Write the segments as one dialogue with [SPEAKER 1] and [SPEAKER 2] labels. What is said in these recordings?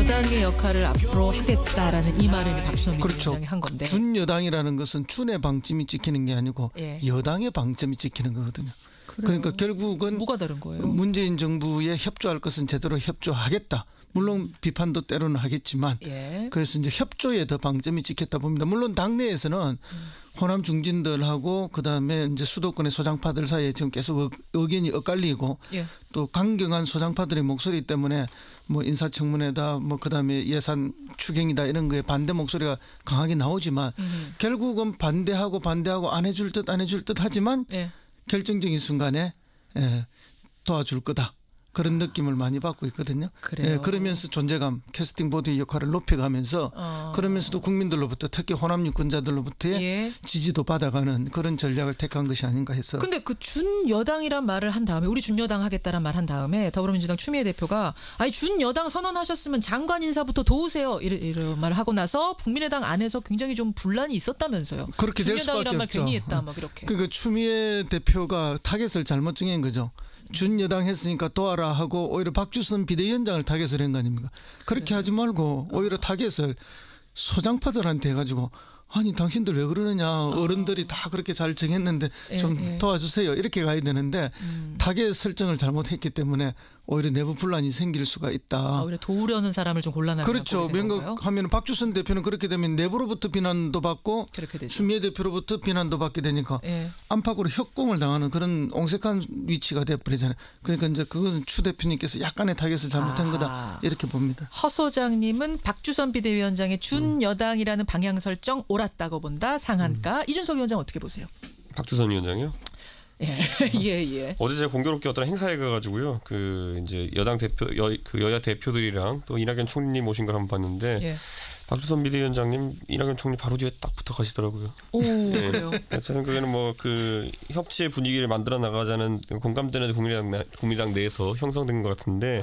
[SPEAKER 1] 여당의 역할을 앞으로 하겠다라는 이 말을 이제 박주선 비대위원장이 한 건데.
[SPEAKER 2] 준여당이라는 것은 준의 방침이 찍히는 게 아니고
[SPEAKER 1] 예.
[SPEAKER 2] 여당의 방점이 찍히는 거거든요. 그러니까 결국은
[SPEAKER 1] 뭐가 다른 거예요?
[SPEAKER 2] 문재인 정부에 협조할 것은 제대로 협조하겠다. 물론 비판도 때로는 하겠지만
[SPEAKER 1] 예.
[SPEAKER 2] 그래서 이제 협조에 더 방점이 찍혔다 봅니다. 물론 당내에서는 호남 중진들하고 그다음에 이제 수도권의 소장파들 사이에 지금 계속 의견이 엇갈리고
[SPEAKER 1] 예.
[SPEAKER 2] 또 강경한 소장파들의 목소리 때문에 뭐 인사청문회다 뭐 그다음에 예산 추경이다 이런 거에 반대 목소리가 강하게 나오지만 결국은 반대하고 안 해줄 듯 하지만
[SPEAKER 1] 예.
[SPEAKER 2] 결정적인 순간에 도와줄 거다. 그런 느낌을 많이 받고 있거든요.
[SPEAKER 1] 그래요.
[SPEAKER 2] 그러면서 존재감, 캐스팅 보드의 역할을 높여가면서 그러면서도 국민들로부터 특히 호남 유권자들로부터의
[SPEAKER 1] 예.
[SPEAKER 2] 지지도 받아가는 그런 전략을 택한 것이 아닌가 해서.
[SPEAKER 1] 근데 그 준여당이란 말을 한 다음에 우리 준여당 하겠다란 말 한 다음에 더불어민주당 추미애 대표가 아니 준여당 선언하셨으면 장관 인사부터 도우세요. 이런 말을 하고 나서 국민의당 안에서 굉장히 좀 분란이 있었다면서요.
[SPEAKER 2] 그렇게 될 수밖에
[SPEAKER 1] 준여당이란 말
[SPEAKER 2] 없죠.
[SPEAKER 1] 괜히 했다 막 이렇게.
[SPEAKER 2] 그러니까 추미애 대표가 타겟을 잘못 정한 거죠. 준여당 했으니까 도와라 하고 오히려 박주선 비대위원장을 타겟을 한 거 아닙니까? 그렇게 하지 말고 오히려 타겟을 소장파들한테 해가지고 아니 당신들 왜 그러느냐 어른들이 다 그렇게 잘 정했는데 좀 도와주세요 이렇게 가야 되는데 타겟 설정을 잘못했기 때문에 오히려 내부 분란이 생길 수가 있다.
[SPEAKER 1] 오히려 도우려는 사람을 좀 곤란하게
[SPEAKER 2] 그렇죠. 명각하면 박주선 대표는 그렇게 되면 내부로부터 비난도 받고 추미애 대표로부터 비난도 받게 되니까 안팎으로 협공을 당하는 그런 옹색한 위치가 돼버리잖아요. 그러니까 이제 그것은 추 대표님께서 약간의 타겟을 잘못한 거다 이렇게 봅니다.
[SPEAKER 1] 허 소장님은 박주선 비대위원장의 준여당이라는 방향 설정 옳았다고 본다. 상한가. 이준석 위원장 어떻게 보세요?
[SPEAKER 3] 박주선 위원장이요?
[SPEAKER 1] 예.
[SPEAKER 3] 어제 제가 공교롭게 어떤 행사에 가가지고요. 그 이제 여당 대표 여야 대표들이랑 또 이낙연 총리님 오신 걸 한번 봤는데 박주선 비대위원장님 이낙연 총리 바로 뒤에 딱 붙어 가시더라고요.
[SPEAKER 1] 오, 그래요.
[SPEAKER 3] 저는 그게는 뭐 그 협치의 분위기를 만들어 나가자는 공감대는 국민의당 내에서 형성된 것 같은데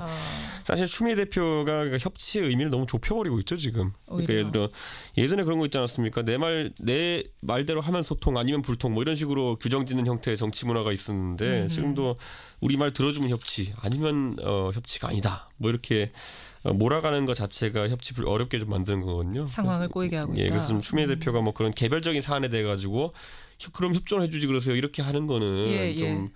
[SPEAKER 3] 사실 추미애 대표가 그 협치의 의미를 너무 좁혀버리고 있죠 지금. 그러니까 예를 들어 예전에 그런 거 있지 않았습니까? 내 말대로 하면 소통 아니면 불통 뭐 이런 식으로 규정짓는 형태의 정치 문화가 있었는데 지금도 우리 말 들어주면 협치 아니면 협치가 아니다. 뭐 이렇게 몰아가는 것 자체가 협치를 어렵게 좀 만드는 거거든요.
[SPEAKER 1] 상황을 꼬이게 하고 있다.
[SPEAKER 3] 예, 그래서 추미애 대표가 뭐 그런 개별적인 사안에 대해 가지고 그럼 협조를 해주지 그러세요. 이렇게 하는 거는 좀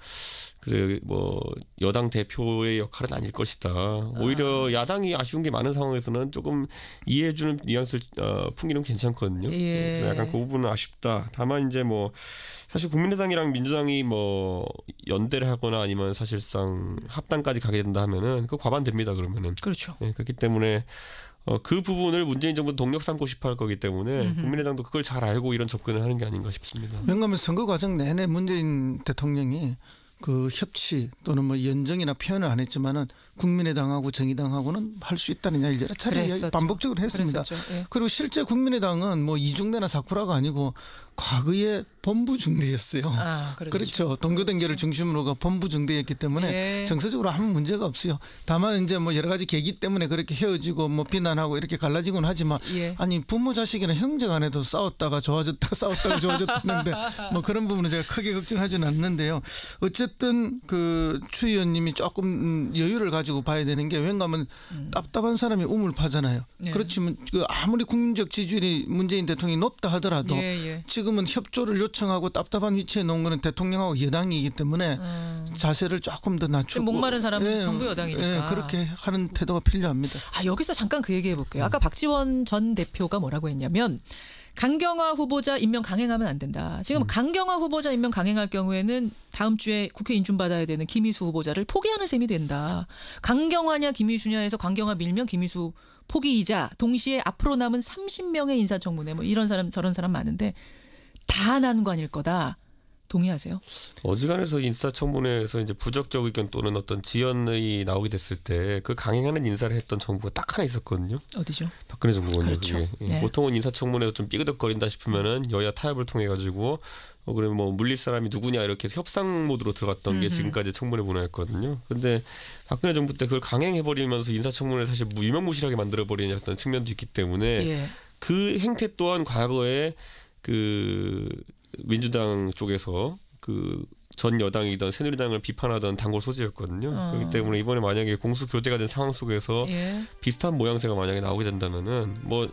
[SPEAKER 3] 그래 뭐 여당 대표의 역할은 아닐 것이다. 오히려 야당이 아쉬운 게 많은 상황에서는 조금 이해해주는 뉘앙스를 풍기는 괜찮거든요. 그래서 약간 그 부분은 아쉽다. 다만 이제 뭐 사실 국민의당이랑 민주당이 뭐 연대를 하거나 아니면 사실상 합당까지 가게 된다 하면은 그 과반됩니다. 그러면은
[SPEAKER 1] 그렇죠.
[SPEAKER 3] 네, 그렇기 때문에 그 부분을 문재인 정부는 동력 삼고 싶어 할 거기 때문에 국민의당도 그걸 잘 알고 이런 접근을 하는 게 아닌가 싶습니다.
[SPEAKER 2] 왜냐하면 선거 과정 내내 문재인 대통령이 그 협치 또는 뭐 연정이나 표현을 안 했지만은 국민의당하고 정의당하고는 할 수 있다는 이야기를 여러 차례 반복적으로 했습니다. 그리고 실제 국민의당은 뭐 이중대나 사쿠라가 아니고 과거에 본부 중대였어요. 그렇죠. 동교동계를 중심으로가 본부 중대였기 때문에 정서적으로 아무 문제가 없어요. 다만 이제 뭐 여러 가지 계기 때문에 그렇게 헤어지고 뭐 비난하고 이렇게 갈라지곤 하지만 아니 부모 자식이나 형제간에도 싸웠다가 좋아졌다가 싸웠다가 좋아졌는데 뭐 그런 부분은 제가 크게 걱정하지는 않는데요. 어쨌든 그 추 의원님이 조금 여유를 가지고 봐야 되는 게 왠가하면 답답한 사람이 우물파잖아요. 그렇지만 그 아무리 국민적 지지율이 문재인 대통령이 높다 하더라도 지금은 협조를 요청하고 답답한 위치에 놓은 거는 대통령하고 여당이기 때문에 자세를 조금 더 낮추고
[SPEAKER 1] 목마른 사람은 정부 여당이니까
[SPEAKER 2] 그렇게 하는 태도가 필요합니다.
[SPEAKER 1] 여기서 잠깐 그 얘기해 볼게요. 아까 박지원 전 대표가 뭐라고 했냐면 강경화 후보자 임명 강행하면 안 된다. 지금 강경화 후보자 임명 강행할 경우에는 다음 주에 국회 인준받아야 되는 김희수 후보자를 포기하는 셈이 된다. 강경화냐 김희수냐 해서 강경화 밀면 김희수 포기이자 동시에 앞으로 남은 30명의 인사청문회 뭐 이런 사람 저런 사람 많은데 다 난관일 거다. 동의하세요?
[SPEAKER 3] 어지간해서 인사청문회에서 이제 부적격 의견 또는 어떤 지연이 나오게 됐을 때 그걸 강행하는 인사를 했던 정부가 딱 하나 있었거든요.
[SPEAKER 1] 어디죠?
[SPEAKER 3] 박근혜 정부거든요.
[SPEAKER 1] 그렇죠.
[SPEAKER 3] 보통은 인사청문회에서 좀 삐그덕거린다 싶으면은 여야 타협을 통해 가지고 그러면 뭐 물릴 사람이 누구냐 이렇게 해서 협상 모드로 들어갔던 게 지금까지 청문회 문화였거든요. 그런데 박근혜 정부 때 그걸 강행해버리면서 인사청문회를 사실 유명무실하게 만들어버리는 어떤 측면도 있기 때문에 그 행태 또한 과거에 그 민주당 쪽에서 그 전 여당이던 새누리당을 비판하던 단골 소재였거든요. 그렇기 때문에 이번에 만약에 공수 교대가 된 상황 속에서 비슷한 모양새가 만약에 나오게 된다면은 뭐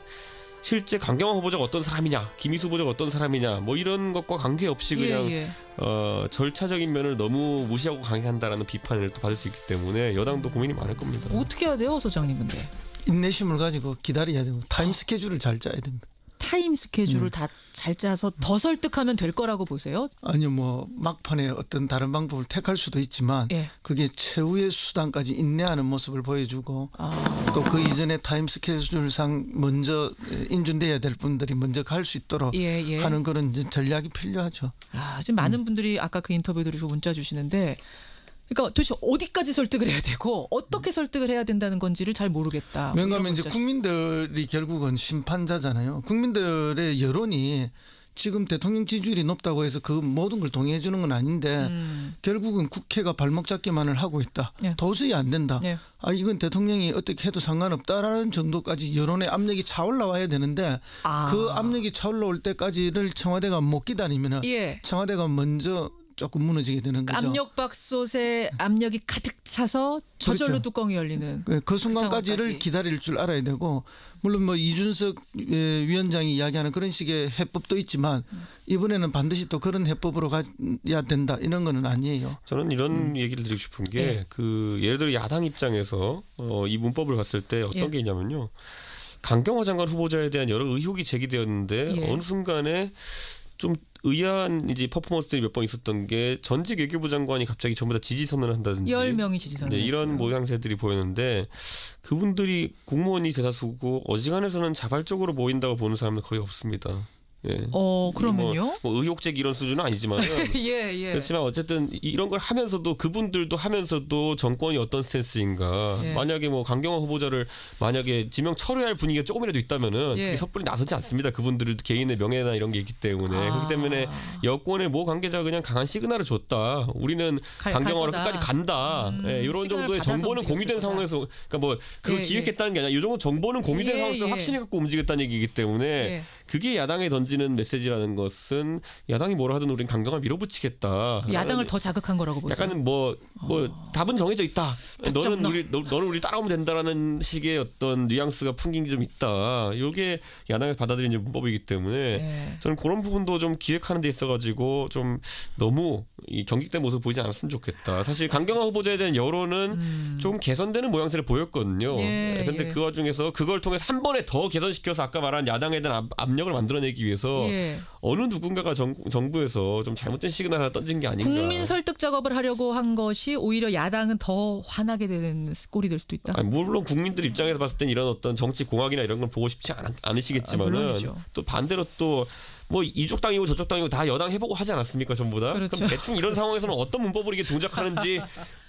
[SPEAKER 3] 실제 강경화 후보자가 어떤 사람이냐, 김희수 후보자가 어떤 사람이냐, 뭐 이런 것과 관계없이 그냥 절차적인 면을 너무 무시하고 강행한다라는 비판을 또 받을 수 있기 때문에 여당도 고민이 많을 겁니다.
[SPEAKER 1] 어떻게 해야 돼요, 소장님? 근데
[SPEAKER 2] 인내심을 가지고 기다려야 되고 타임 스케줄을 잘 짜야 됩니다.
[SPEAKER 1] 타임 스케줄을 다 잘 짜서 더 설득하면 될 거라고 보세요?
[SPEAKER 2] 아니요, 뭐 막판에 어떤 다른 방법을 택할 수도 있지만 그게 최후의 수단까지 인내하는 모습을 보여주고 또 그 이전에 타임 스케줄상 먼저 인준돼야 될 분들이 먼저 갈 수 있도록 하는 그런 전략이 필요하죠.
[SPEAKER 1] 지금 많은 분들이 아까 그 인터뷰 들으시고 문자 주시는데 그러니까 도대체 어디까지 설득을 해야 되고 어떻게 설득을 해야 된다는 건지를 잘 모르겠다.
[SPEAKER 2] 왜냐하면 이제 국민들이 결국은 심판자잖아요. 국민들의 여론이 지금 대통령 지지율이 높다고 해서 그 모든 걸 동의해 주는 건 아닌데 결국은 국회가 발목 잡기만을 하고 있다. 도저히 안 된다. 이건 대통령이 어떻게 해도 상관없다라는 정도까지 여론의 압력이 차올라와야 되는데 그 압력이 차올라올 때까지를 청와대가 못 기다리면 청와대가 먼저 조금 무너지게 되는 거죠.
[SPEAKER 1] 압력밥솥에 압력이 가득 차서 저절로
[SPEAKER 2] 그렇죠.
[SPEAKER 1] 뚜껑이 열리는
[SPEAKER 2] 그 순간까지를 기다릴 줄 알아야 되고 물론 뭐 이준석 위원장이 이야기하는 그런 식의 해법도 있지만 이번에는 반드시 또 그런 해법으로 가야 된다 이런 거는 아니에요.
[SPEAKER 3] 저는 이런 얘기를 드리고 싶은 게 그 예를 들어 야당 입장에서 이 문법을 봤을 때 어떤 게 있냐면요. 강경화 장관 후보자에 대한 여러 의혹이 제기되었는데 어느 순간에 좀 의아한 이제 퍼포먼스들이 몇 번 있었던 게 전직 외교부 장관이 갑자기 전부 다 지지 선언을 한다든지
[SPEAKER 1] 10명이 지지 선언을
[SPEAKER 3] 이런 모양새들이 보였는데 그분들이 공무원이 대다수고 어지간해서는 자발적으로 모인다고 보는 사람은 거의 없습니다.
[SPEAKER 1] 그러면요?
[SPEAKER 3] 뭐 의혹 제기 이런 수준은 아니지만 그렇지만 어쨌든 이런 걸 하면서도 그분들도 하면서도 정권이 어떤 스탠스인가 만약에 뭐 강경화 후보자를 만약에 지명 철회할 분위기가 조금이라도 있다면은 섣불리 나서지 않습니다. 그분들 개인의 명예나 이런 게 있기 때문에 그렇기 때문에 여권의 모 관계자가 그냥 강한 시그널을 줬다. 우리는 강경화로 끝까지 간다. 이런 정도의 정보는 공유된 상황에서 그러니까 뭐 그걸 기획했다는 게 아니라 이 정도 정보는 공유된 상황에서 확신을 갖고 움직였다는 얘기이기 때문에 그게 야당에 던지는 메시지라는 것은 야당이 뭐라 하든 우리는 강경화 밀어붙이겠다.
[SPEAKER 1] 야당을 더 자극한 거라고 보세요.
[SPEAKER 3] 약간은 뭐 답은 정해져 있다. 너는 우리 따라오면 된다라는 식의 어떤 뉘앙스가 풍긴 게 좀 있다. 이게 야당에서 받아들이는 문법이기 때문에 저는 그런 부분도 좀 기획하는 데 있어가지고 좀 너무 이 경직된 모습 보이지 않았으면 좋겠다. 사실 강경화 후보자에 대한 여론은 좀 개선되는 모양새를 보였거든요. 그런데 그 와중에서 그걸 통해서 한 번에 더 개선시켜서 아까 말한 야당에 대한 압력을 만들어내기 위해서 어느 누군가가 정부에서 좀 잘못된 시그널 하나 던진 게 아닌가.
[SPEAKER 1] 국민 설득 작업을 하려고 한 것이 오히려 야당은 더 화나게 되는 꼴이 될 수도 있다.
[SPEAKER 3] 물론 국민들 입장에서 봤을 땐 이런 어떤 정치 공학이나 이런 걸 보고 싶지 않으시겠지만은 또 반대로 또 뭐 이쪽 당이고 저쪽 당이고 다 여당 해보고 하지 않았습니까 전부 다?
[SPEAKER 1] 그렇죠.
[SPEAKER 3] 그럼 대충 이런 상황에서는 어떤 문법으로 이게 동작하는지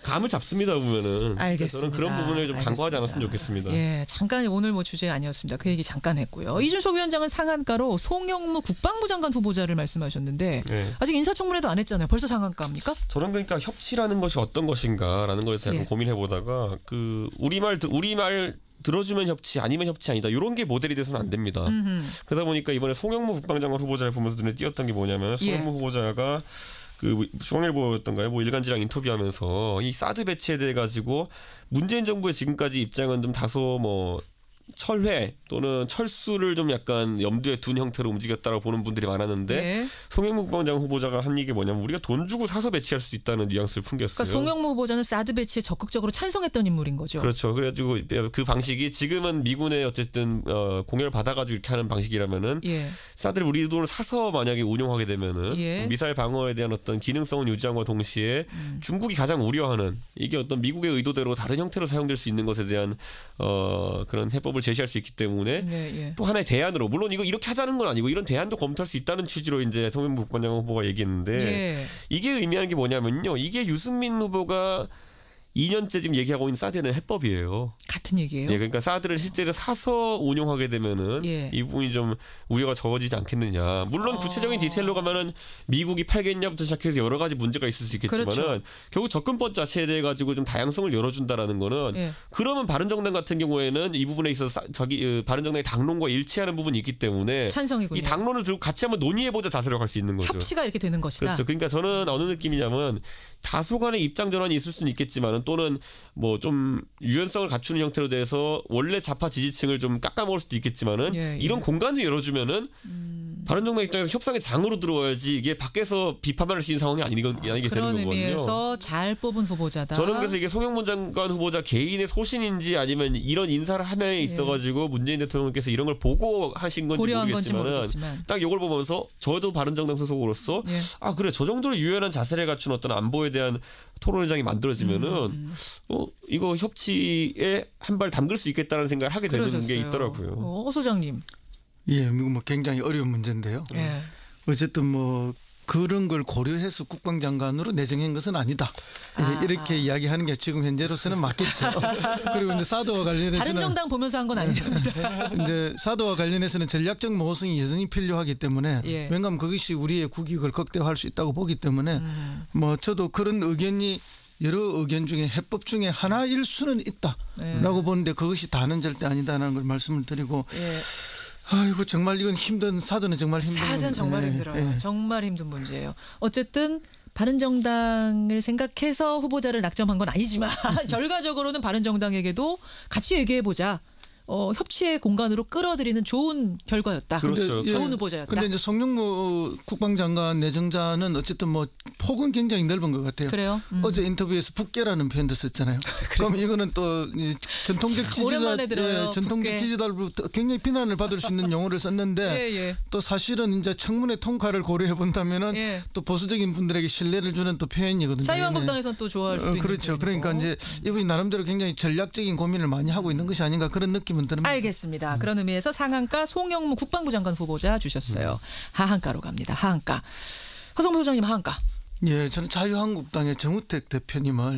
[SPEAKER 3] 감을 잡습니다 보면은.
[SPEAKER 1] 알겠습니다.
[SPEAKER 3] 저는 그런 부분을 좀 간과하지 않았으면 좋겠습니다.
[SPEAKER 1] 잠깐 오늘 뭐 주제 아니었습니다. 그 얘기 잠깐 했고요. 이준석 위원장은 상한가로 송영무 국방부 장관 후보자를 말씀하셨는데 아직 인사청문회도 안 했잖아요. 벌써 상한가입니까?
[SPEAKER 3] 저는 그러니까 협치라는 것이 어떤 것인가라는 것에서 약간 고민해 보다가 그 우리말 들어주면 협치 아니면 협치 아니다. 이런 게 모델이 돼서는 안 됩니다. 그러다 보니까 이번에 송영무 국방장관 후보자를 보면서 눈에 띄었던 게 뭐냐면 송영무 후보자가 그 중앙일보였던가요? 뭐 일간지랑 인터뷰하면서 이 사드 배치에 대해 가지고 문재인 정부의 지금까지 입장은 좀 다소 뭐 철회 또는 철수를 좀 약간 염두에 둔 형태로 움직였다고 보는 분들이 많았는데 송영무 국방장관 후보자가 한 얘기 뭐냐면 우리가 돈 주고 사서 배치할 수 있다는 뉘앙스를 풍겼어요.
[SPEAKER 1] 그러니까 송영무 후보자는 사드 배치에 적극적으로 찬성했던 인물인 거죠.
[SPEAKER 3] 그렇죠. 그래가지고 그 방식이 지금은 미군의 어쨌든 공여를 받아가지고 이렇게 하는 방식이라면은 사드를 우리 돈을 사서 만약에 운용하게 되면은 미사일 방어에 대한 어떤 기능성은 유지함과 동시에 중국이 가장 우려하는 이게 어떤 미국의 의도대로 다른 형태로 사용될 수 있는 것에 대한 그런 해법을 제시할 수 있기 때문에 또 하나의 대안으로 물론 이거 이렇게 하자는 건 아니고 이런 대안도 검토할 수 있다는 취지로 이제 송영무 국방장관 후보가 얘기했는데 이게 의미하는 게 뭐냐면요. 이게 유승민 후보가 2년째 지금 얘기하고 있는 사드는 해법이에요.
[SPEAKER 1] 같은 같은 얘기예요.
[SPEAKER 3] 예, 그러니까 사드를 실제로 사서 운용하게 되면은
[SPEAKER 1] 예.
[SPEAKER 3] 이 부분이 좀 우려가 적어지지 않겠느냐. 물론 구체적인 디테일로 가면은 미국이 팔겠냐부터 시작해서 여러 가지 문제가 있을 수 있겠지만은
[SPEAKER 1] 그렇죠.
[SPEAKER 3] 결국 접근법 자체에 대해 가지고 좀 다양성을 열어준다라는 거는
[SPEAKER 1] 예.
[SPEAKER 3] 그러면 바른정당 같은 경우에는 이 부분에 있어서 자기 바른정당의 당론과 일치하는 부분이 있기 때문에
[SPEAKER 1] 찬성이군요.
[SPEAKER 3] 이 당론을 들고 같이 한번 논의해보자 자세로 갈 수 있는 거죠.
[SPEAKER 1] 협치가 이렇게 되는 것이다.
[SPEAKER 3] 그렇죠. 그러니까 저는 어느 느낌이냐면 다소간의 입장 전환이 있을 수는 있겠지만은 또는 뭐 좀 유연성을 갖추는 형태로 돼서 원래 좌파 지지층을 좀 깎아먹을 수도 있겠지만은
[SPEAKER 1] 예, 예.
[SPEAKER 3] 이런 공간을 열어주면은 바른정당 입장에서 협상의 장으로 들어와야지 이게 밖에서 비판만 할 수 있는 상황이 아니게 되는 거거든요.
[SPEAKER 1] 그런 의미에서 잘 뽑은 후보자다.
[SPEAKER 3] 저는 그래서 이게 송영문 장관 후보자 개인의 소신인지 아니면 이런 인사를 함에 있어가지고 문재인 대통령께서 이런 걸 보고 하신 건지 모르겠지만 딱 이걸 보면서 저도 바른정당 소속으로서
[SPEAKER 1] 예.
[SPEAKER 3] 아 그래 저 정도로 유연한 자세를 갖춘 어떤 안보에 대한 토론회장이 만들어지면은 이거 협치에 한 발 담글 수 있겠다는 생각을 하게 되는
[SPEAKER 1] 그러셨어요.
[SPEAKER 3] 게 있더라고요.
[SPEAKER 1] 허 소장님.
[SPEAKER 2] 예, 뭐 굉장히 어려운 문제인데요.
[SPEAKER 1] 예.
[SPEAKER 2] 어쨌든 뭐 그런 걸 고려해서 국방장관으로 내정한 것은 아니다. 이렇게 이야기하는 게 지금 현재로서는 맞겠죠. 그리고 이제 사드와 관련해서는
[SPEAKER 1] 바른정당 보면서 한 건 아니랍니다.
[SPEAKER 2] 이제 사드와 관련해서는 전략적 모호성이 여전히 필요하기 때문에
[SPEAKER 1] 예.
[SPEAKER 2] 왜냐하면 그것이 우리의 국익을 극대화할 수 있다고 보기 때문에 뭐 저도 그런 의견이 여러 의견 중에 해법 중에 하나일 수는 있다라고 보는데 그것이 다는 절대 아니다라는 걸 말씀을 드리고 아이고 정말 이건 힘든 사드는 정말 힘든
[SPEAKER 1] 사드는 정말 힘들어요. 정말 힘든 문제예요. 어쨌든 바른정당을 생각해서 후보자를 낙점한 건 아니지만 결과적으로는 바른정당에게도 같이 얘기해보자. 협치의 공간으로 끌어들이는 좋은 결과였다.
[SPEAKER 3] 그렇죠.
[SPEAKER 1] 좋은 후보자였다.
[SPEAKER 2] 그런데 이제 송영무 국방장관 내정자는 어쨌든 뭐 폭은 굉장히 넓은 것 같아요.
[SPEAKER 1] 그래요?
[SPEAKER 2] 어제 인터뷰에서 북계라는 표현도 썼잖아요. 그럼 이거는 또 전통적 지지자, 전통적 지지자로부터 굉장히 비난을 받을 수 있는 용어를 썼는데 또 사실은 이제 청문회 통과를 고려해 본다면은 또 보수적인 분들에게 신뢰를 주는 또 표현이거든요.
[SPEAKER 1] 자유한국당에서는 또 좋아할 수도 있는
[SPEAKER 2] 그렇죠. 그러니까 이제 이분이 나름대로 굉장히 전략적인 고민을 많이 하고 있는 것이 아닌가 그런 느낌.
[SPEAKER 1] 알겠습니다. 그런 의미에서 상한가 송영무 국방부 장관 후보자 주셨어요. 하한가로 갑니다. 하한가. 허성무 소장님 하한가.
[SPEAKER 2] 예, 저는 자유한국당의 정우택 대표님을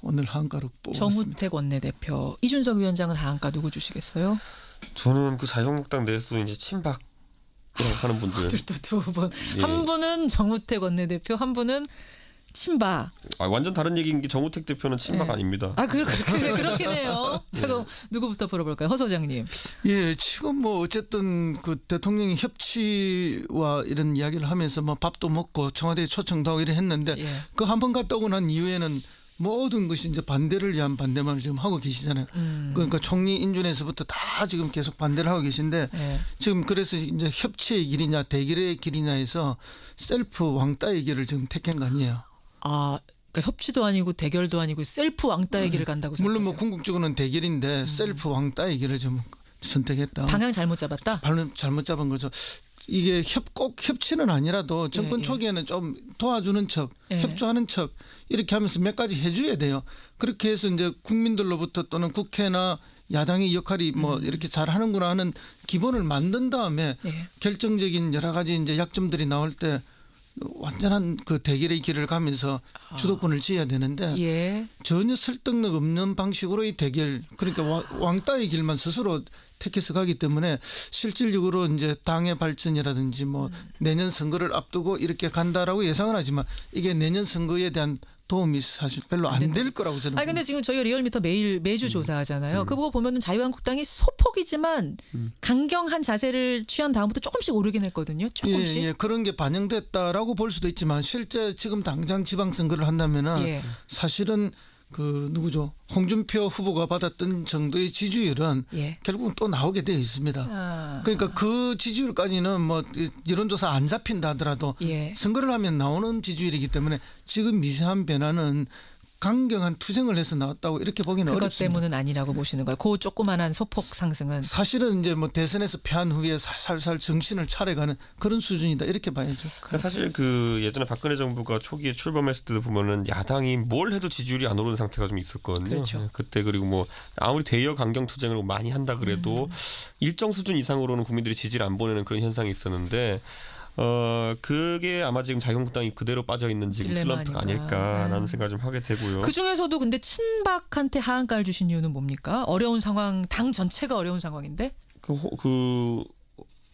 [SPEAKER 2] 오늘 하한가로 뽑았습니다.
[SPEAKER 1] 정우택 원내대표. 이준석 위원장은 하한가 누구 주시겠어요?
[SPEAKER 3] 저는 그 자유한국당 내에서 이제 친박 하는 분들.
[SPEAKER 1] 또 두 분. 한 분은 정우택 원내대표, 한 분은 친박.
[SPEAKER 3] 완전 다른 얘기인 게 정우택 대표는 친박 아닙니다.
[SPEAKER 1] 그렇긴 해요. 제가 누구부터 물어볼까요? 허 소장님.
[SPEAKER 2] 예, 지금 뭐 어쨌든 그 대통령이 협치와 이런 이야기를 하면서 뭐 밥도 먹고 청와대에 초청도 하고 이래 했는데 그 한 번 갔다 오고 난 이후에는 모든 것이 이제 반대를 위한 반대만 지금 하고 계시잖아요. 그러니까 총리 인준에서부터 다 지금 계속 반대를 하고 계신데 지금 그래서 이제 협치의 길이냐 대결의 길이냐 해서 셀프 왕따의 길을 지금 택한 거 아니에요.
[SPEAKER 1] 그러니까 협치도 아니고 대결도 아니고 셀프 왕따의 길을 간다고 생각하세요?
[SPEAKER 2] 물론 뭐 궁극적으로는 대결인데 셀프 왕따의 길을 좀 선택했다.
[SPEAKER 1] 방향 잘못 잡았다?
[SPEAKER 2] 잘못 잡은 거죠. 이게 꼭 협치는 아니라도 정권 초기에는 좀 도와주는 척, 협조하는 척 이렇게 하면서 몇 가지 해줘야 돼요. 그렇게 해서 이제 국민들로부터 또는 국회나 야당의 역할이 뭐 이렇게 잘하는구나 하는 기본을 만든 다음에 결정적인 여러 가지 이제 약점들이 나올 때 완전한 그 대결의 길을 가면서 주도권을 쥐어야 되는데 전혀 설득력 없는 방식으로 이 대결 그러니까 왕따의 길만 스스로 택해서 가기 때문에 실질적으로 이제 당의 발전이라든지 뭐 내년 선거를 앞두고 이렇게 간다라고 예상을 하지만 이게 내년 선거에 대한 도움이 사실 별로 안 될 거라고 저는.
[SPEAKER 1] 근데 지금 저희가 리얼미터 매주 조사하잖아요. 그거 보면은 자유한국당이 소폭이지만 강경한 자세를 취한 다음부터 조금씩 오르긴 했거든요. 조금씩.
[SPEAKER 2] 예, 그런 게 반영됐다라고 볼 수도 있지만 실제 지금 당장 지방선거를 한다면은 사실은 그 누구죠? 홍준표 후보가 받았던 정도의 지지율은 결국은 또 나오게 되어 있습니다. 그러니까 그 지지율까지는 뭐 여론조사 안 잡힌다 하더라도 선거를 하면 나오는 지지율이기 때문에 지금 미세한 변화는 강경한 투쟁을 해서 나왔다고 이렇게 보기는
[SPEAKER 1] 그것
[SPEAKER 2] 어렵습니다.
[SPEAKER 1] 때문은 아니라고 보시는 거예요. 그 조그만한 소폭 상승은.
[SPEAKER 2] 사실은 이제 뭐 대선에서 패한 후에 살살 정신을 차려가는 그런 수준이다 이렇게 봐야죠.
[SPEAKER 3] 그러니까 사실 그 예전에 박근혜 정부가 초기에 출범했을 때도 보면은 야당이 뭘 해도 지지율이 안 오르는 상태가 좀 있었거든요.
[SPEAKER 1] 그렇죠.
[SPEAKER 3] 그때 그리고 뭐 아무리 대여 강경 투쟁을 많이 한다 그래도 일정 수준 이상으로는 국민들이 지지를 안 보내는 그런 현상이 있었는데 그게 아마 지금 자유한국당이 그대로 빠져 있는 지금 슬럼프가 아닐까라는 생각을 좀 하게 되고요.
[SPEAKER 1] 그 중에서도 근데 친박한테 하한가를 주신 이유는 뭡니까? 어려운 상황, 당 전체가 어려운 상황인데.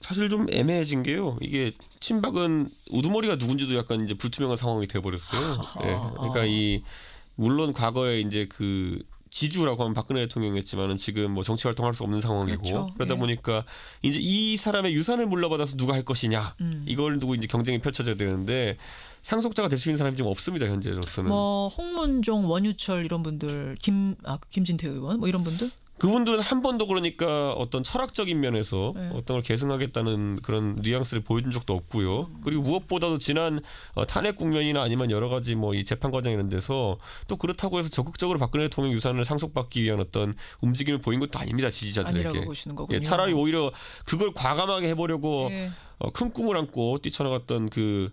[SPEAKER 3] 사실 좀 애매해진 게요. 이게 친박은 우두머리가 누군지도 약간 이제 불투명한 상황이 돼버렸어요. 네. 그러니까 물론 과거에 이제 그 지주라고 하면 박근혜 대통령이었지만은 지금 뭐 정치 활동할 수 없는 상황이고
[SPEAKER 1] 그렇죠.
[SPEAKER 3] 그러다 보니까 이제 이 사람의 유산을 물러받아서 누가 할 것이냐 이걸 두고 이제 경쟁이 펼쳐져야 되는데 상속자가 될 수 있는 사람이 지금 없습니다 현재로서는.
[SPEAKER 1] 뭐 홍문종, 원유철 이런 분들, 김진태 의원 뭐 이런 분들.
[SPEAKER 3] 그분들은 한 번도 그러니까 어떤 철학적인 면에서 어떤 걸 계승하겠다는 그런 뉘앙스를 보여준 적도 없고요. 그리고 무엇보다도 지난 탄핵 국면이나 아니면 여러 가지 뭐 이 재판 과정 이런 데서 또 그렇다고 해서 적극적으로 박근혜 대통령 유산을 상속받기 위한 어떤 움직임을 보인 것도 아닙니다. 지지자들에게.
[SPEAKER 1] 아니라고 보시는 거군요.
[SPEAKER 3] 차라리 오히려 그걸 과감하게 해보려고 큰 꿈을 안고 뛰쳐나갔던 그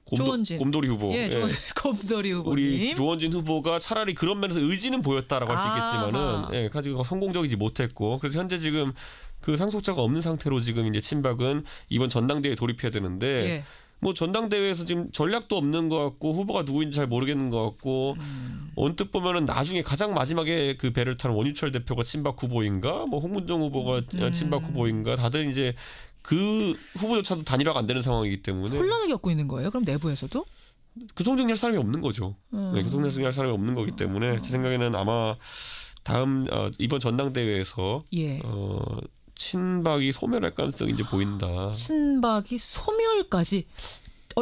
[SPEAKER 3] 곰돌이 후보.
[SPEAKER 1] 곰돌이 후보님.
[SPEAKER 3] 우리 조원진 후보가 차라리 그런 면에서 의지는 보였다라고 할 수 있겠지만은 가지고 성공적이지 못했고 그래서 현재 지금 그 상속자가 없는 상태로 지금 이제 친박은 이번 전당대회에 돌입해야 되는데 뭐 전당대회에서 지금 전략도 없는 것 같고 후보가 누구인지 잘 모르겠는 것 같고 언뜻 보면은 나중에 가장 마지막에 그 배를 타는 원유철 대표가 친박 후보인가 뭐 홍문종 후보가 친박 후보인가 다들 이제 그 후보조차도 단일화가 안 되는 상황이기 때문에
[SPEAKER 1] 혼란을 겪고 있는 거예요. 그럼 내부에서도?
[SPEAKER 3] 교통정리할 사람이 없는 거죠. 교통정리할 사람이 없는 거기 때문에 제 생각에는 아마 다음 이번 전당대회에서 친박이 소멸할 가능성이 이제 보인다.
[SPEAKER 1] 친박이 소멸까지?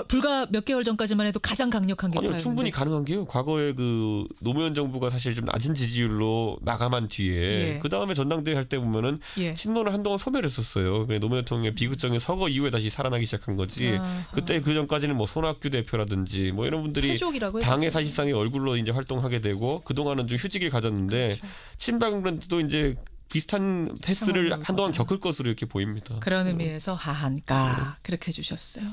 [SPEAKER 1] 불과 몇 개월 전까지만 해도 가장 강력한 게
[SPEAKER 3] 아니요, 충분히 가능한 게요. 과거에 그 노무현 정부가 사실 좀 낮은 지지율로 마감한 뒤에 그 다음에 전당대회 할 때 보면은 친노를 한동안 소멸했었어요. 노무현 대통령의 비극적인 서거 이후에 다시 살아나기 시작한 거지. 그때 그 전까지는 뭐 손학규 대표라든지 뭐 이런 분들이 당의 사실상의 얼굴로 이제 활동하게 되고 그 동안은 좀 휴직을 가졌는데 친박은 또 이제 비슷한 패스를 한동안 겪을 것으로 이렇게 보입니다.
[SPEAKER 1] 그런 의미에서 하한가 그렇게 해주셨어요.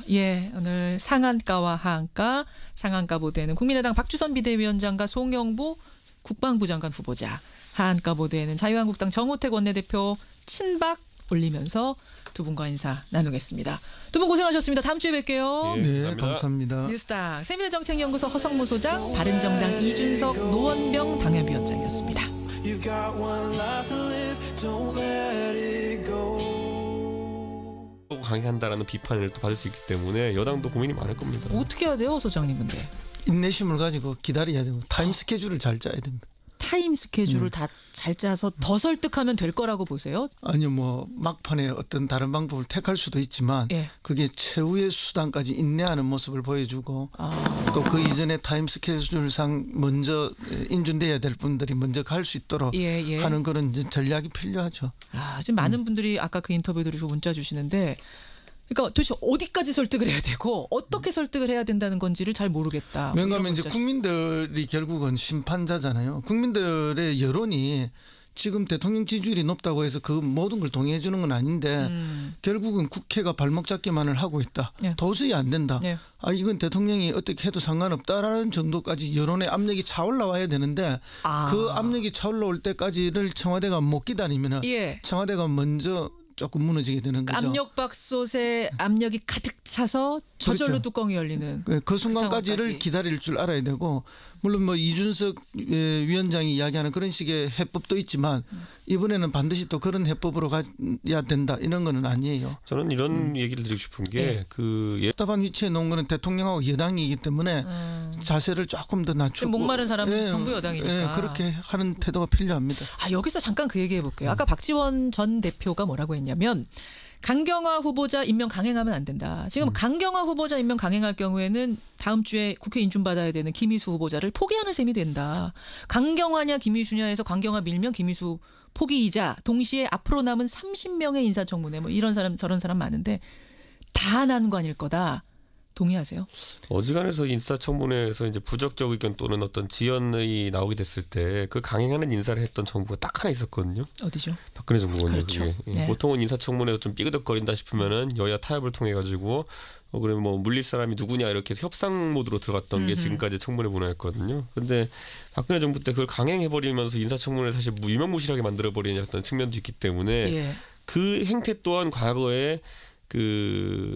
[SPEAKER 1] 오늘 상한가와 하한가, 상한가 보도에는 국민의당 박주선 비대위원장과 송영보 국방부 장관 후보자, 하한가 보도에는 자유한국당 정호택 원내대표 친박 올리면서 두 분과 인사 나누겠습니다. 두 분 고생하셨습니다. 다음 주에 뵐게요.
[SPEAKER 2] 네, 감사합니다.
[SPEAKER 1] 뉴스당 세미래정책연구소 허성모 소장, 바른정당 이준석 노원병 당협위원장이었습니다. You've got one life to live, don't let it go.
[SPEAKER 3] 강행한다라는 비판을 또 받을 수 있기 때문에 여당도 고민이 많을 겁니다.
[SPEAKER 1] 어떻게 해야 돼요, 소장님? 근데
[SPEAKER 2] 인내심을 가지고 기다려야 되고 타임 스케줄을 잘 짜야 됩니다.
[SPEAKER 1] 타임 스케줄을 다 잘 짜서 더 설득하면 될 거라고 보세요?
[SPEAKER 2] 아니요, 뭐 막판에 어떤 다른 방법을 택할 수도 있지만 그게 최후의 수단까지 인내하는 모습을 보여주고 또 그 이전에 타임 스케줄상 먼저 인준돼야 될 분들이 먼저 갈 수 있도록 하는 그런 전략이 필요하죠.
[SPEAKER 1] 지금 많은 분들이 아까 그 인터뷰 들으시고 문자 주시는데 그러니까 도대체 어디까지 설득을 해야 되고 어떻게 설득을 해야 된다는 건지를 잘 모르겠다.
[SPEAKER 2] 왜냐하면 이제 국민들이 결국은 심판자잖아요. 국민들의 여론이 지금 대통령 지지율이 높다고 해서 그 모든 걸 동의해 주는 건 아닌데 결국은 국회가 발목 잡기만을 하고 있다. 도저히 안 된다. 이건 대통령이 어떻게 해도 상관없다라는 정도까지 여론의 압력이 차올라와야 되는데 그 압력이 차올라올 때까지를 청와대가 못 기다리면 청와대가 먼저 조금 무너지게 되는 거죠.
[SPEAKER 1] 압력밥솥에 압력이 가득 차서 저절로 뚜껑이 열리는
[SPEAKER 2] 그 순간까지를 기다릴 줄 알아야 되고 물론 뭐 이준석 위원장이 이야기하는 그런 식의 해법도 있지만 이번에는 반드시 또 그런 해법으로 가야 된다 이런 거는 아니에요.
[SPEAKER 3] 저는 이런 얘기를 드리고 싶은 게
[SPEAKER 2] 답답한 위치에 놓은 거는 대통령하고 여당이기 때문에 자세를 조금 더 낮추고
[SPEAKER 1] 목마른 사람은 정부 여당이니까
[SPEAKER 2] 그렇게 하는 태도가 필요합니다.
[SPEAKER 1] 여기서 잠깐 그 얘기 해볼게요. 아까 박지원 전 대표가 뭐라고 했냐면 강경화 후보자 임명 강행하면 안 된다. 지금 강경화 후보자 임명 강행할 경우에는 다음 주에 국회 인준받아야 되는 김희수 후보자를 포기하는 셈이 된다. 강경화냐 김희수냐 해서 강경화 밀면 김희수 포기이자 동시에 앞으로 남은 30명의 인사청문회 뭐 이런 사람 저런 사람 많은데 다 난관일 거다. 동의하세요?
[SPEAKER 3] 어지간해서 인사청문회에서 이제 부적격 의견 또는 어떤 지연이 나오게 됐을 때 그걸 강행하는 인사를 했던 정부가 딱 하나 있었거든요.
[SPEAKER 1] 어디죠?
[SPEAKER 3] 박근혜 정부거든요.
[SPEAKER 1] 그렇죠.
[SPEAKER 3] 보통은 인사청문회에서 좀 삐그덕거린다 싶으면은 여야 타협을 통해 가지고 그러면 뭐 물릴 사람이 누구냐 이렇게 해서 협상 모드로 들어갔던 게 지금까지 청문회 문화였거든요. 그런데 박근혜 정부 때 그걸 강행해버리면서 인사청문회를 사실 유명무실하게 만들어버리는 어떤 측면도 있기 때문에 그 행태 또한 과거에 그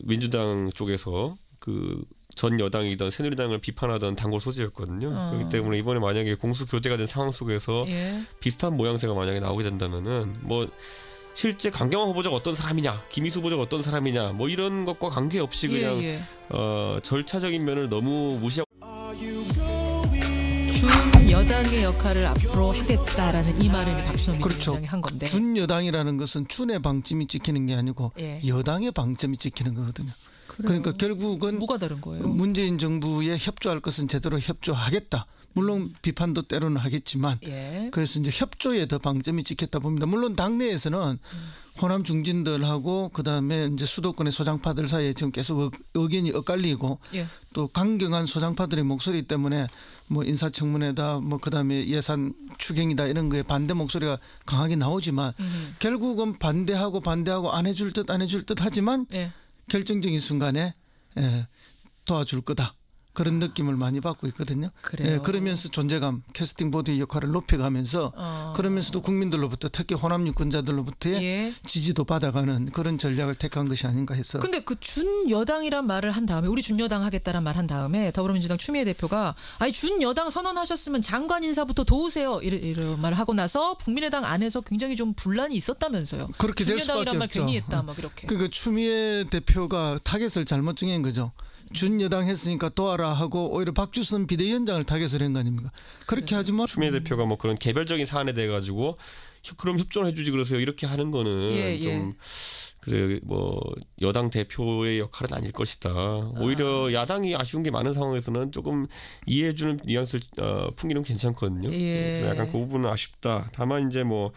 [SPEAKER 3] 민주당 쪽에서 그 전 여당이던 새누리당을 비판하던 단골 소재였거든요. 그렇기 때문에 이번에 만약에 공수 교대가 된 상황 속에서 비슷한 모양새가 만약에 나오게 된다면은 뭐 실제 강경화 후보자가 어떤 사람이냐, 김희수 후보자가 어떤 사람이냐, 뭐 이런 것과 관계없이 그냥 절차적인 면을 너무 무시하고
[SPEAKER 1] 준 여당의 역할을 앞으로 하겠다라는 이 말을 이제 박주선 민주위원장이 한 건데.
[SPEAKER 2] 준 여당이라는 것은 준의 방점이 찍히는 게 아니고 여당의 방점이 찍히는 거거든요. 그러니까 결국은
[SPEAKER 1] 뭐가 다른 거예요?
[SPEAKER 2] 문재인 정부에 협조할 것은 제대로 협조하겠다. 물론 비판도 때로는 하겠지만 그래서 이제 협조에 더 방점이 찍혔다 봅니다. 물론 당내에서는 호남 중진들하고 그다음에 이제 수도권의 소장파들 사이에 지금 계속 의견이 엇갈리고 또 강경한 소장파들의 목소리 때문에 뭐 인사청문회다 뭐 그다음에 예산 추경이다 이런 거에 반대 목소리가 강하게 나오지만 결국은 반대하고 안 해줄 듯 하지만 결정적인 순간에 도와줄 거다. 그런 느낌을 많이 받고 있거든요. 그러면서 존재감, 캐스팅 보드의 역할을 높여가면서 그러면서도 국민들로부터 특히 호남 유권자들로부터의 지지도 받아가는 그런 전략을 택한 것이 아닌가 해서.
[SPEAKER 1] 근데 그 준 여당이란 말을 한 다음에 우리 준 여당 하겠다란 말 한 다음에 더불어민주당 추미애 대표가 아니 준 여당 선언하셨으면 장관 인사부터 도우세요 이런 말을 하고 나서 국민의당 안에서 굉장히 좀 분란이 있었다면서요.
[SPEAKER 2] 그렇게 될 수밖에 없죠.
[SPEAKER 1] 준 여당이란 말 괜히 했다 막 이렇게.
[SPEAKER 2] 그러니까 추미애 대표가 타겟을 잘못 정한 거죠. 준 여당 했으니까 도와라 하고 오히려 박주선 비대위원장을 타겟을 한 거 아닙니까? 그렇게 하지만
[SPEAKER 3] 추미애 대표가 뭐 그런 개별적인 사안에 대해 가지고 그럼 협조를 해주지 그러세요 이렇게 하는 거는 좀 그래 뭐 여당 대표의 역할은 아닐 것이다. 오히려 야당이 아쉬운 게 많은 상황에서는 조금 이해해주는 뉘앙스를 풍기는 괜찮거든요. 그래서 약간 그 부분은 아쉽다. 다만 이제 뭐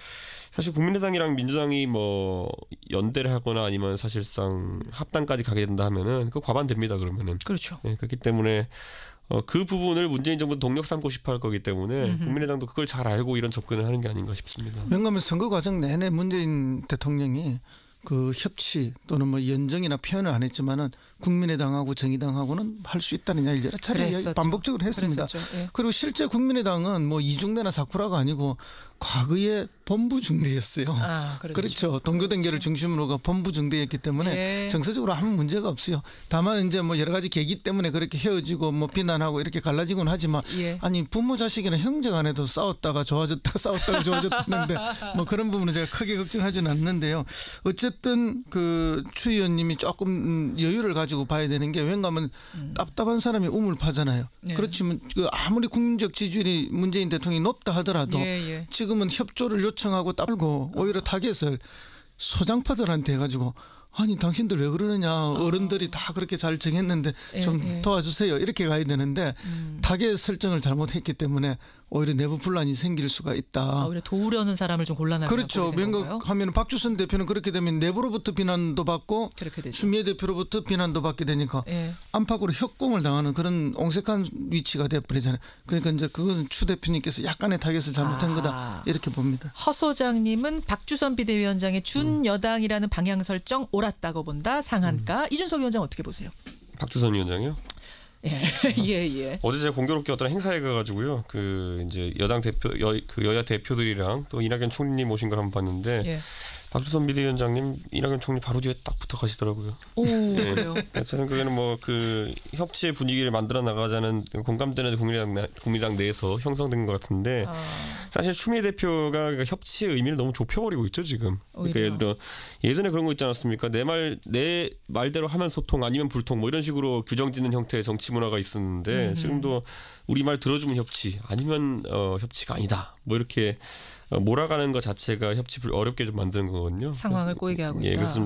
[SPEAKER 3] 사실 국민의당이랑 민주당이 뭐 연대를 하거나 아니면 사실상 합당까지 가게 된다 하면은 그 과반됩니다. 그러면은
[SPEAKER 1] 그렇죠.
[SPEAKER 3] 그렇기 때문에 그 부분을 문재인 정부 동력 삼고 싶어 할 거기 때문에 국민의당도 그걸 잘 알고 이런 접근을 하는 게 아닌가 싶습니다.
[SPEAKER 2] 왜냐하면 선거 과정 내내 문재인 대통령이 그 협치 또는 뭐 연정이나 표현을 안 했지만은 국민의당하고 정의당하고는 할 수 있다는 여러 차례 반복적으로 했습니다. 그리고 실제 국민의당은 뭐 이중대나 사쿠라가 아니고 과거에 본부 중대였어요. 그렇죠. 동교단계를 중심으로가 본부 중대였기 때문에 정서적으로 아무 문제가 없어요. 다만 이제 뭐 여러 가지 계기 때문에 그렇게 헤어지고 뭐 비난하고 이렇게 갈라지곤 하지만 아니 부모 자식이나 형제간에도 싸웠다가 좋아졌다가 싸웠다가 좋아졌다는데 뭐 그런 부분은 제가 크게 걱정하지는 않는데요. 어쨌든 그 추 의원님이 조금 여유를 가지고 봐야 되는 게 왠가하면 답답한 사람이 우물파잖아요. 그렇지만 그 아무리 국민적 지지율이 문재인 대통령이 높다 하더라도 지금은 협조를 요청하고 따르고 오히려 타겟을 소장파들한테 해가지고 아니 당신들 왜 그러느냐 어른들이 다 그렇게 잘 정했는데 좀 도와주세요 이렇게 가야 되는데 타겟 설정을 잘못했기 때문에 오히려 내부 분란이 생길 수가 있다.
[SPEAKER 1] 오히려 도우려는 사람을 좀 곤란하게
[SPEAKER 2] 그렇죠. 명각하면 박주선 대표는 그렇게 되면 내부로부터 비난도 받고 추미애 대표로부터 비난도 받게 되니까 안팎으로 협공을 당하는 그런 옹색한 위치가 돼버리잖아요. 그러니까 이제 그것은 추 대표님께서 약간의 타겟을 잘못한 거다 이렇게 봅니다.
[SPEAKER 1] 허 소장님은 박주선 비대위원장의 준 여당이라는 방향 설정 옳았다고 본다. 상한가. 이준석 위원장 어떻게 보세요?
[SPEAKER 3] 박주선 위원장이요?
[SPEAKER 1] 어제
[SPEAKER 3] 제가 공교롭게 어떤 행사에 가가지고요. 그 이제 여당 대표 여야 대표들이랑 또 이낙연 총리님 오신 걸 한번 봤는데 박주선 비대위원장님 이낙연 총리 바로 뒤에 딱 붙어 가시더라고요.
[SPEAKER 1] 그래요.
[SPEAKER 3] 제 생각에는 뭐 그 협치의 분위기를 만들어 나가자는 공감대는 국민의당 내에서 형성된 것 같은데 사실 추미애 대표가 그러니까 협치의 의미를 너무 좁혀버리고 있죠 지금. 그러니까 예를 들어 예전에 그런 거 있지 않았습니까? 내 말대로 하면 소통 아니면 불통 뭐 이런 식으로 규정짓는 형태의 정치 문화가 있었는데 지금도 우리 말 들어주면 협치 아니면 협치가 아니다. 뭐 이렇게 몰아가는 것 자체가 협치 어렵게 좀 만드는 거거든요.
[SPEAKER 1] 상황을 꼬이게 하고 있다.
[SPEAKER 3] 그래서